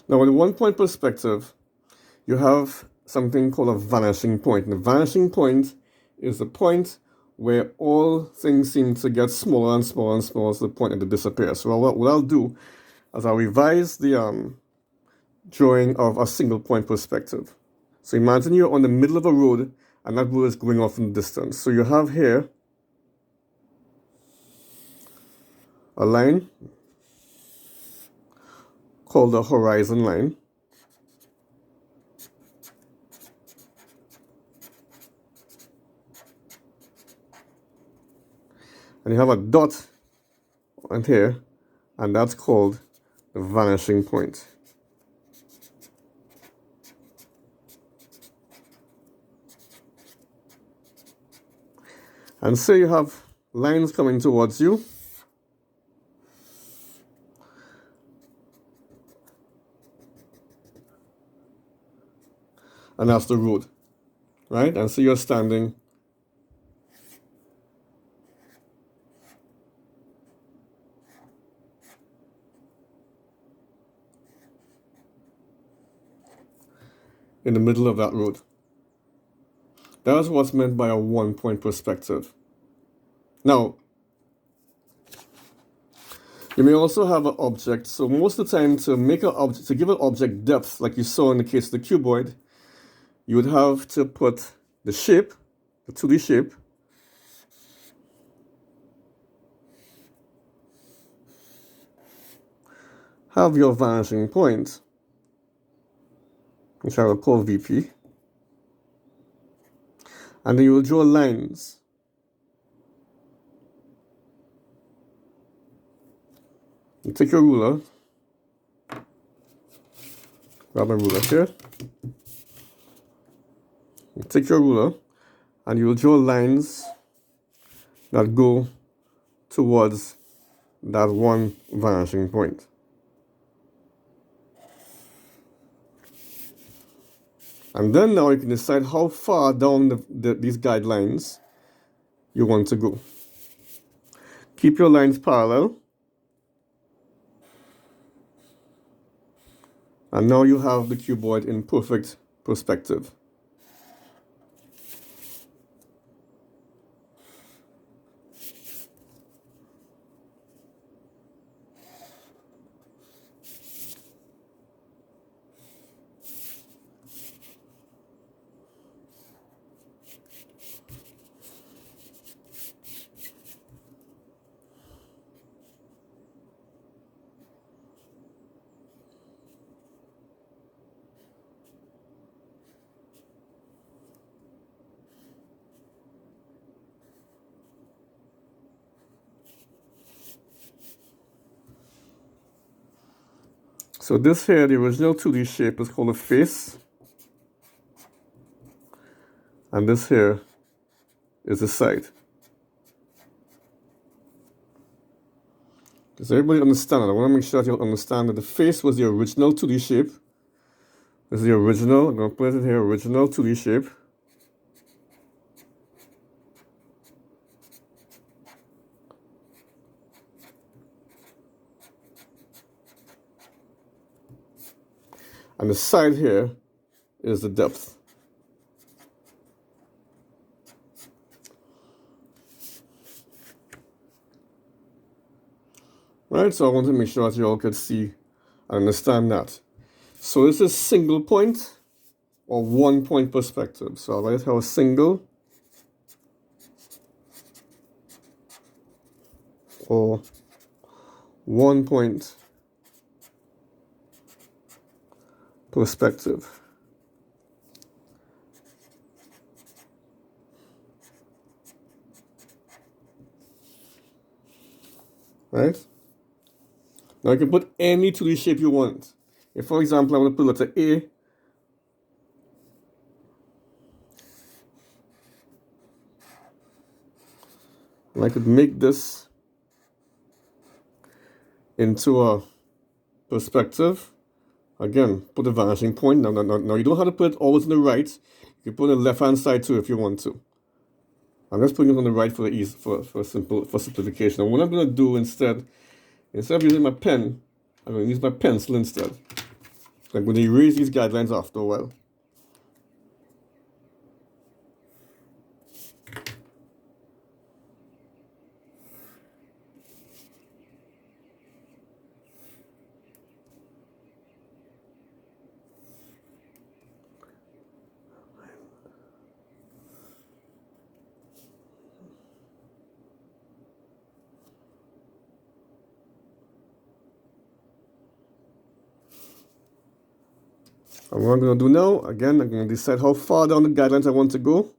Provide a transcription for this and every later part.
Now, with a 1 point perspective, you have something called a vanishing point. And the vanishing point is the point where all things seem to get smaller and smaller and smaller to the point that they disappear. So what I'll do is I'll revise the drawing of a single point perspective. So imagine you're on the middle of a road and that road is going off in the distance. So you have here a line called the horizon line. And you have a dot on here, and that's called the vanishing point. And say you have lines coming towards you. And that's the road, right? And so you're standing in the middle of that road. That's what's meant by a 1 point perspective. Now, you may also have an object. So most of the time, to make an object, to give an object depth, like you saw in the case of the cuboid, you would have to put the shape, the 2D shape, have your vanishing point, which I will call VP, and then you will draw lines. You take your ruler, grab a ruler here, you take your ruler, and you will draw lines that go towards that one vanishing point. And then now you can decide how far down these guidelines you want to go. Keep your lines parallel. And now you have the cuboid in perfect perspective. So this here, the original 2D shape, is called a face. And this here is the side. Does everybody understand it? I want to make sure that you understand that the face was the original 2D shape. This is the original, I'm going to put it here, original 2D shape. And the side here is the depth. Right, so I want to make sure that you all could see and understand that. So this is single point or 1 point perspective. So I'll write it how a single or 1 point perspective. Right? Now you can put any 2D shape you want. If, for example, I want to put letter A, and I could make this into a perspective. Again, put a vanishing point. Now you don't have to put it always on the right. You can put it on the left-hand side too if you want to. I'm just putting it on the right for the ease, for simplification. And what I'm going to do instead of using my pen, I'm going to use my pencil instead. I'm going to erase these guidelines after a while. And what I'm going to do now, again, I'm going to decide how far down the guidelines I want to go.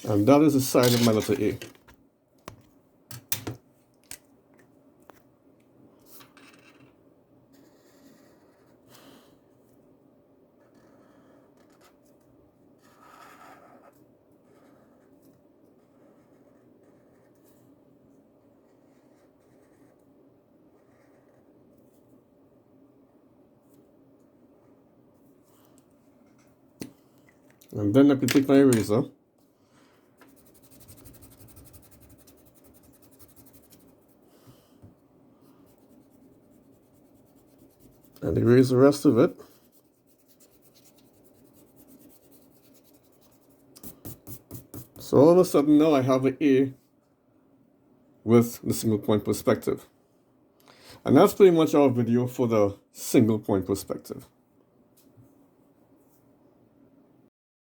And that is the side of my letter A. And then I can take my eraser and erase the rest of it. So all of a sudden now I have an A with the single point perspective. And that's pretty much our video for the single point perspective.